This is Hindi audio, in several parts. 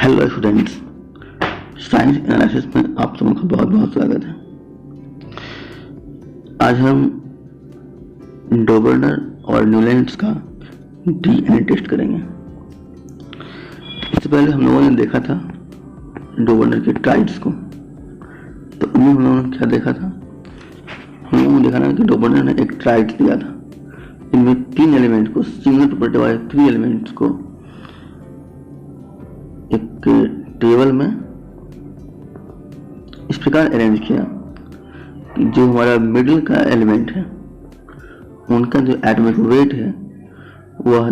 हेलो स्टूडेंट्स, साइंस एनालिसिस में आप सबों का बहुत बहुत स्वागत है। आज हम डोबर्नर और न्यूलैंड्स का डीएनए टेस्ट करेंगे। इससे पहले हम लोगों ने देखा था डोबर्नर के ट्राइड्स को, तो उनमें हम लोगों ने क्या देखा था? हम लोगों ने देखा ना कि डोबर्नर ने एक ट्राइड दिया था। इनमें 3 एलिमेंट को, सिंगल प्रॉपर्टी वाले 3 एलिमेंट्स को एक टेबल में इस प्रकार अरेंज किया कि जो हमारा मिडिल का एलिमेंट है उनका जो एटॉमिक वेट है वह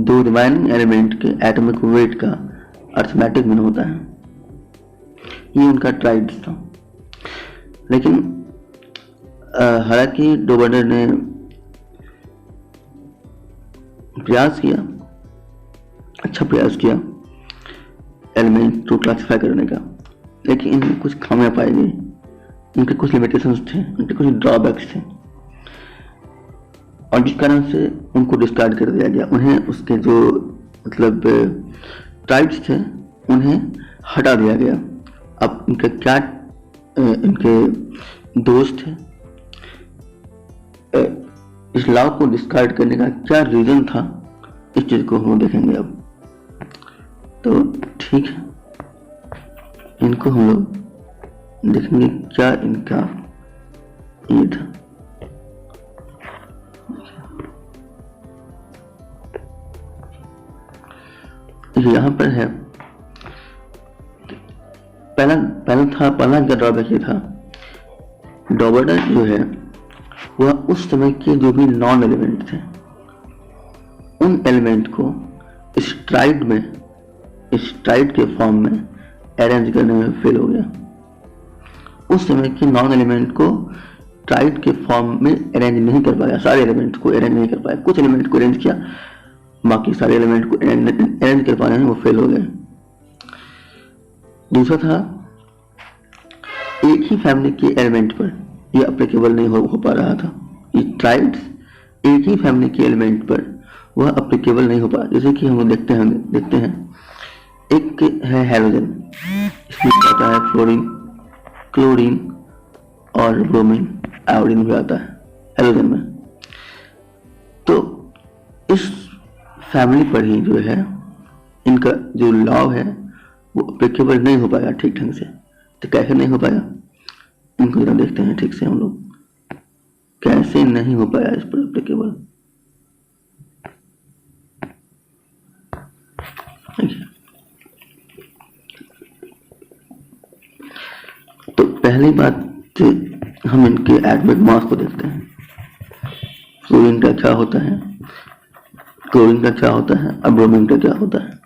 2 रिमाइनिंग एलिमेंट के एटॉमिक वेट का अर्थमेटिक मीन होता है। ये उनका ट्राइड था। लेकिन हालांकि डोबर्नर ने प्रयास किया, अच्छा प्रयास किया एलिमेंट को क्लासिफाई करने का, लेकिन इनमें कुछ खामियां पाई गई। इनके कुछ लिमिटेशंस थे, इनके कुछ ड्रॉबैक्स थे, और जिस कारण से उनको डिस्कार्ड कर दिया गया। उन्हें उसके जो मतलब ट्राइड्स थे उन्हें हटा दिया गया। अब इनके क्या इनके दोस्त थे, इस लॉ को डिस्कार्ड करने का क्या रीजन था, इस चीज को हम देखेंगे अब। तो ठीक है, इनको हम लोग देखेंगे क्या इनका ये था। यहाँ पर है पहला क्या ड्रॉबैक ये था, डोबर्नर जो है वह उस समय के जो भी नॉन एलिमेंट थे उन एलिमेंट को इस ट्राइड के फॉर्म में अरेंज करने में फेल हो गया। उस समय के नॉन एलिमेंट को ट्राइड के फॉर्म में अरेंज नहीं कर पाया, सारे एलिमेंट को अरेंज नहीं कर पाया। कुछ एलिमेंट को अरेंज किया, बाकी सारे एलिमेंट को अरेंज कर पाने में वो फेल हो गए। दूसरा था, एक ही फैमिली के एलिमेंट पर यह अप्लीकेबल नहीं हो पा रहा था। ये ट्राइड्स एक ही फैमिली के एलिमेंट पर वह अप्लीकेबल नहीं हो पा। जैसे कि हम लोग देखते हैं एक है हैलोजन, इसमें आता है फ्लोरीन, क्लोरीन और ब्रोमीन, आयोडीन भी आता है हैलोजन में। तो इस फैमिली पर ही जो है इनका जो लॉ है वो अप्लीकेबल नहीं हो पाया ठीक ढंग से। तो कैसे नहीं हो पाया, इनको जरा देखते हैं ठीक से हम लोग, कैसे नहीं हो पाया इस पर अप्लीकेबल। तो पहली बात हम इनके एटॉमिक मास को देखते हैं। फ्लोरीन का क्या होता है, क्लोरीन का क्या होता है और ब्रोमीन का क्या होता है।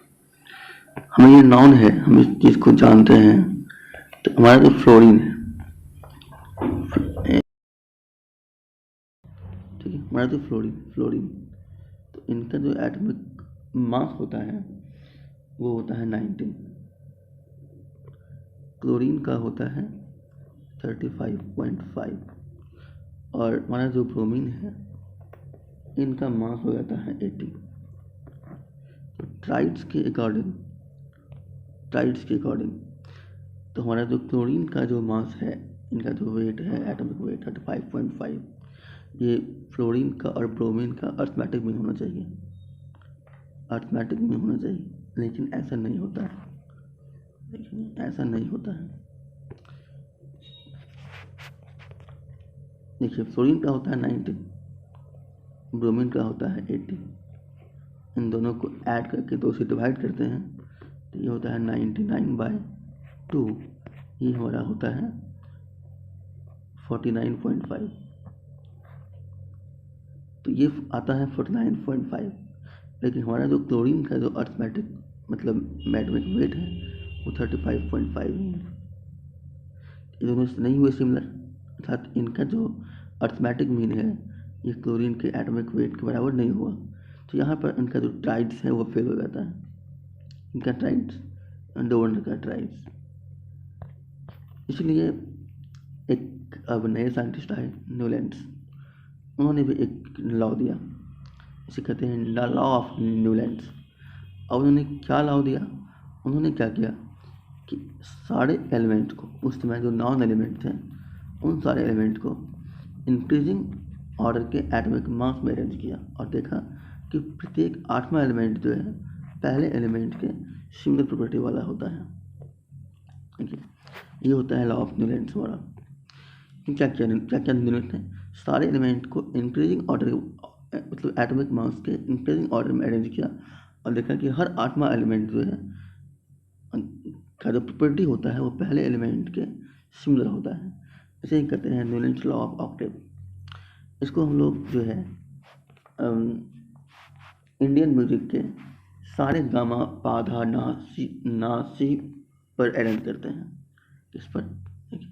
हमें ये नॉन है, हम इस चीज को जानते हैं। तो हमारा जो फ्लोरीन है, ठीक है, हमारा जो फ्लोरीन तो इनका जो एटॉमिक मास होता है वो होता है 19। क्लोरीन का होता है 35.5 और हमारा जो ब्रोमीन है इनका मास हो जाता है 80। तो ट्राइड्स के अकॉर्डिंग तो हमारा जो क्लोरीन का जो मास है, इनका जो वेट है, एटॉमिक वेट 35.5, ये फ्लोरीन का और ब्रोमीन का अर्थमेटिक मीन होना चाहिए, लेकिन ऐसा नहीं होता है। देखिए, फ्लोरीन का होता है 90, ब्रोमीन का होता है 80। इन दोनों को ऐड करके 2 से डिवाइड करते हैं तो ये होता है 99/2। ये हमारा होता है 49.5। तो ये आता है 49.5, लेकिन हमारा जो क्लोरीन का जो अर्थमेटिक मतलब एटॉमिक वेट है वो 35.5 ही है। ये दोनों नहीं हुए सिमिलर, अर्थात इनका जो अर्थमेटिक मीन है ये क्लोरीन के एटॉमिक वेट के बराबर नहीं हुआ। तो यहाँ पर इनका जो ट्राइड्स है वो फेल हो जाता है, इनका ट्राइड्स, डोबर्नर का ट्राइड्स। इसलिए एक अब नए साइंटिस्ट आए, न्यूलैंड्स, उन्होंने भी एक लॉ दिया, इसे कहते हैं लॉ ऑफ न्यूलैंड्स। और उन्होंने क्या लॉ दिया, उन्होंने क्या किया कि सारे एलिमेंट को, उस समय जो नॉन एलिमेंट थे उन सारे एलिमेंट को इंक्रीजिंग ऑर्डर के एटॉमिक मास में अरेंज किया और देखा कि प्रत्येक 8वां एलिमेंट जो है पहले एलिमेंट के सिमिलर प्रॉपर्टी वाला होता है। ठीक है, ये होता है लॉ ऑफ न्यूलैंड्स वाला। क्या क्या न्यूलैंड ने सारे एलिमेंट को इंक्रीजिंग ऑर्डर मतलब एटॉमिक मास के इंक्रीजिंग ऑर्डर में अरेंज किया और देखा कि हर 8वां एलिमेंट जो है का जो प्रॉपर्टी होता है वो पहले एलिमेंट के सिमिलर होता है। इसे ही कहते हैं न्यूलैंड्स लॉ ऑफ ऑक्टेव। इसको हम लोग जो है इंडियन म्यूजिक के सारे गामा पा धा ना सी पर अरेंज करते हैं। इस पर देखिए,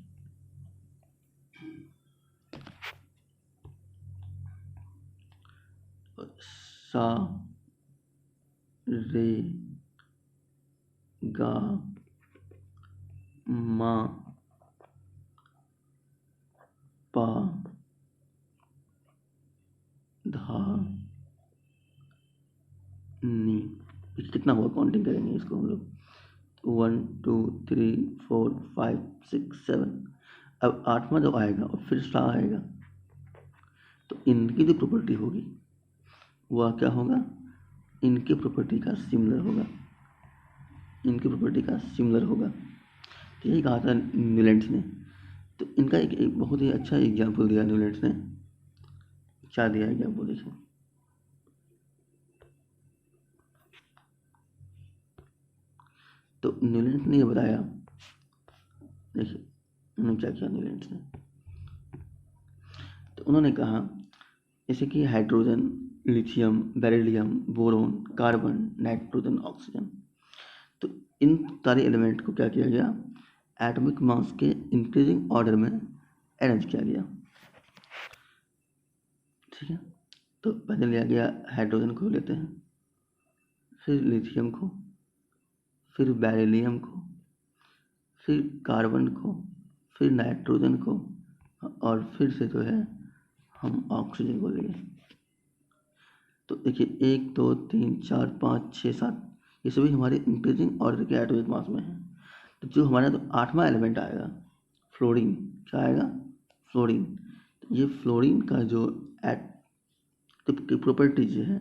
सा रे गा मा पा धा नी। कितना हुआ, काउंटिंग करेंगे इसको हम लोग। 1 2 3 4 5 6 7। अब 8वां जब आएगा और फिर सा आएगा तो इनकी जो प्रॉपर्टी होगी वह क्या होगा, इनकी प्रॉपर्टी का सिमिलर होगा, इनकी प्रॉपर्टी का सिमिलर होगा। तो यही कहा था न्यूलैंड्स ने। तो इनका एक बहुत ही अच्छा एग्जाम्पल दिया न्यूलैंड्स ने। क्या दिया एग्जाम्पल देखिए, तो न्यूलैंड्स ने ये बताया, देखिए उन्होंने क्या किया न्यूलैंड्स ने। तो उन्होंने कहा जैसे कि hydrogen, lithium, beryllium, boron, carbon, nitrogen, oxygen, तो इन सारे एलिमेंट को क्या किया गया, एटॉमिक मास के इंक्रीजिंग ऑर्डर में अरेंज किया गया। ठीक है, तो पहले लिया गया हाइड्रोजन को लेते हैं, फिर लिथियम को, फिर बेरिलियम को, फिर कार्बन को, फिर नाइट्रोजन को और फिर से जो है हम ऑक्सीजन को लिए। तो देखिए 1 2 3 4 5 6 7 ये सभी हमारे इंक्रीजिंग ऑर्डर के एटॉमिक मास में है। तो जो हमारा तो 8वां एलिमेंट आएगा फ्लोरीन, क्या आएगा, फ्लोरीन। तो ये फ्लोरीन का जो प्रॉपर्टी जो है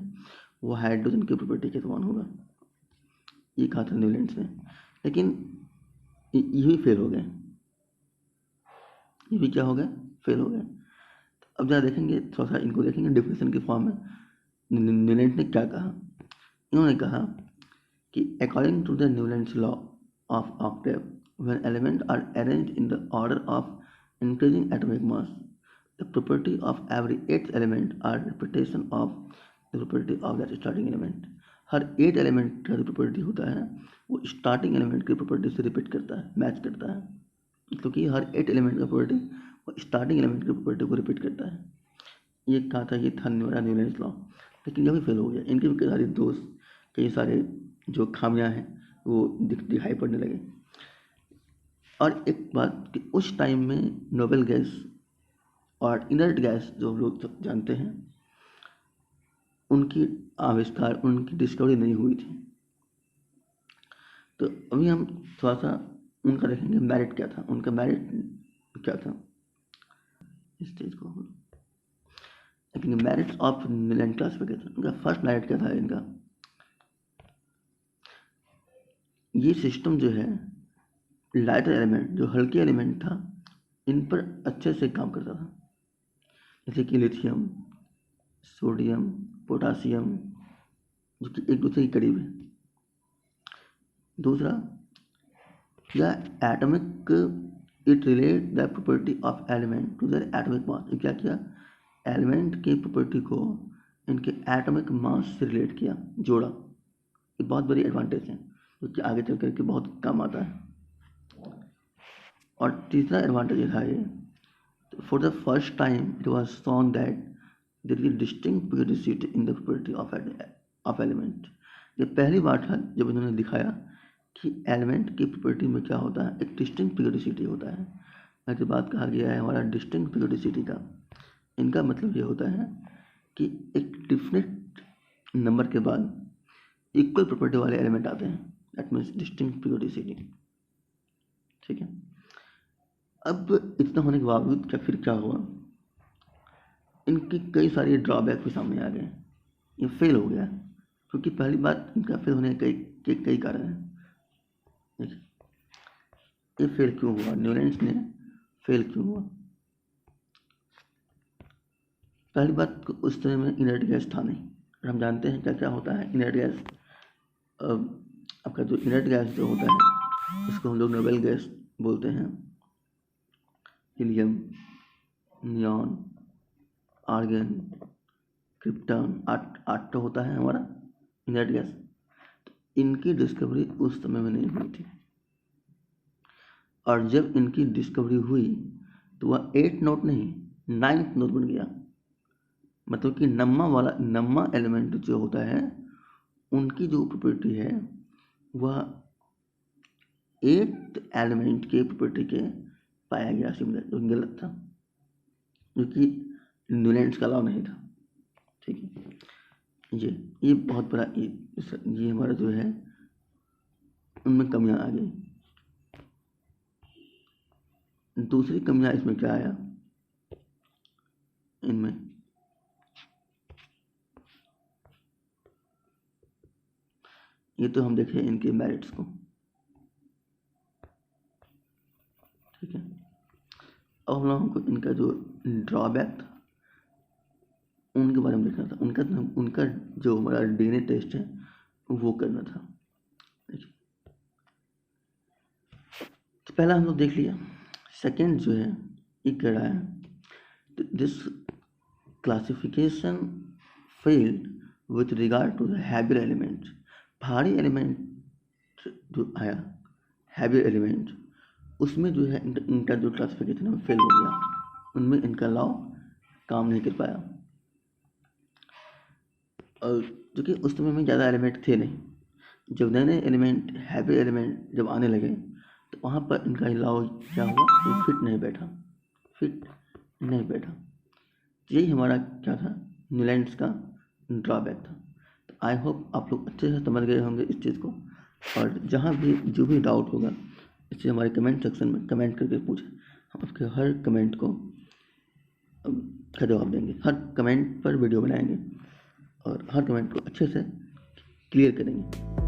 वो हाइड्रोजन की प्रॉपर्टी के समान होगा। ये कहा था न्यूलैंड्स ने, लेकिन ये भी फेल हो गए, ये भी क्या हो गए, फेल हो गए। अब जरा देखेंगे, थोड़ा सा इनको देखेंगे डिफिनेशन के फॉर्म में। न्यूलैंड ने क्या कहा, इन्होंने कहा कि according to the Newlands law of octave, when element are arranged in the order of increasing atomic mass, the property of every 8th element are repetition of the property of that starting element. हर 8 एलिमेंट का जो प्रॉपर्टी होता है वो स्टार्टिंग एलिमेंट की प्रॉपर्टी से रिपीट करता है, मैच करता है। क्योंकि हर 8 एलिमेंट का प्रॉपर्टी वो स्टार्टिंग एलिमेंट की प्रॉपर्टी को रिपीट करता है। ये कहा था, ये था न्यूलैंड्स लॉ, लेकिन यह भी फेल हो गया। इनके भी कई सारे दोष, कई सारे जो खामियां हैं वो दिखाई पड़ने लगे। और एक बात कि उस टाइम में नोबेल गैस और इनर्ट गैस जो हम लोग जानते हैं उनकी आविष्कार, उनकी डिस्कवरी नहीं हुई थी। तो अभी हम थोड़ा सा उनका देखेंगे मेरिट क्या था, उनका मेरिट क्या था इस चीज़ को। लेकिन मेरिट्स ऑफ न्यूलैंड क्लासिफिकेशन, उनका फर्स्ट मेरिट क्या था इनका, ये सिस्टम जो है लाइटर एलिमेंट, जो हल्के एलिमेंट था, इन पर अच्छे से काम करता था। जैसे कि लिथियम, सोडियम, पोटासियम, जो कि एक दूसरे के करीब है। दूसरा, क्या atomic, it relate the property of element to their atomic mass. क्या किया, एलिमेंट की प्रॉपर्टी को इनके एटॉमिक मास से रिलेट किया, जोड़ा। ये बहुत बड़ी एडवांटेज है जो कि आगे चल करके बहुत काम आता है। और तीसरा एडवांटेज था ये, for the first time it was shown that there is distinct periodicity in the property of element. ये पहली बार था जब इन्होंने दिखाया कि एलिमेंट की प्रॉपर्टी में क्या होता है, एक डिस्टिंक्ट पीरियोडिसिटी होता है। जो बात कहा गया है हमारा डिस्टिंक्ट पीरियोडिसिटी का, इनका मतलब ये होता है कि एक डिफिनेट नंबर के बाद इक्वल प्रॉपर्टी वाले एलिमेंट आते हैं। That means distinct periodicity. ठीक है, अब इतना होने के बावजूद क्या हुआ, इनकी कई सारे ड्रॉबैक भी सामने आ गए। ये फेल हो गया क्योंकि पहली बात, इनका फेल होने के कई कारण हैं। ये फेल क्यों हुआ, न्यूलैंड्स ने फेल क्यों हुआ? पहली बात, उस समय में इनर्ट गैस था नहीं, और हम जानते हैं क्या क्या होता है इनर्ट गैस। आपका जो इनर्ट गैस जो होता है उसको हम लोग नोबेल गैस बोलते हैं। हीलियम, नियॉन, आर्गन, क्रिप्टॉन, आठ तो होता है हमारा इनर्ट गैस। तो इनकी डिस्कवरी उस समय में नहीं हुई थी, और जब इनकी डिस्कवरी हुई तो वह 8 नोट नहीं 9th नोट बन गया। मतलब कि नम्मा एलिमेंट जो होता है उनकी जो प्रॉपर्टी है वह 8th एलिमेंट के प्रॉपर्टी के पाया गया सिमिलर, जो गलत था, जो कि न्यूलैंड्स का लॉ नहीं था। ठीक है, ये बहुत बड़ा ये हमारा जो है उनमें कमियां आ गई। दूसरी कमियां इसमें क्या आया, इनमें ये तो हम देखें इनके मेरिट्स को। ठीक है, अब हम लोगों को इनका जो ड्रॉबैक था उनके बारे में देखना था। उनका जो हमारा डीएनए टेस्ट है वो करना था। देखिए, तो पहला हम लोग देख लिया। सेकंड जो है ये कह रहा है this classification failed with regard to the heavier element. भारी एलिमेंट जो आया, हैवियर एलिमेंट, उसमें जो है इनका जो क्लासिफिकेशन है फेल हो गया, उनमें इनका लॉ काम नहीं कर पाया। और क्योंकि उस समय में ज़्यादा एलिमेंट थे नहीं, जब नए नए एलिमेंट हैवी एलिमेंट जब आने लगे तो वहाँ पर इनका लॉ क्या हुआ, ये फिट नहीं बैठा। यही हमारा क्या था, न्यूलैंड्स का ड्रॉबैक था। तो आई होप आप लोग अच्छे से समझ गए होंगे इस चीज़ को, और जहाँ भी जो भी डाउट होगा इसे हमारे कमेंट सेक्शन में कमेंट करके पूछें। हम आपके हर कमेंट का जवाब देंगे, हर कमेंट पर वीडियो बनाएंगे और हर कमेंट को अच्छे से क्लियर करेंगे।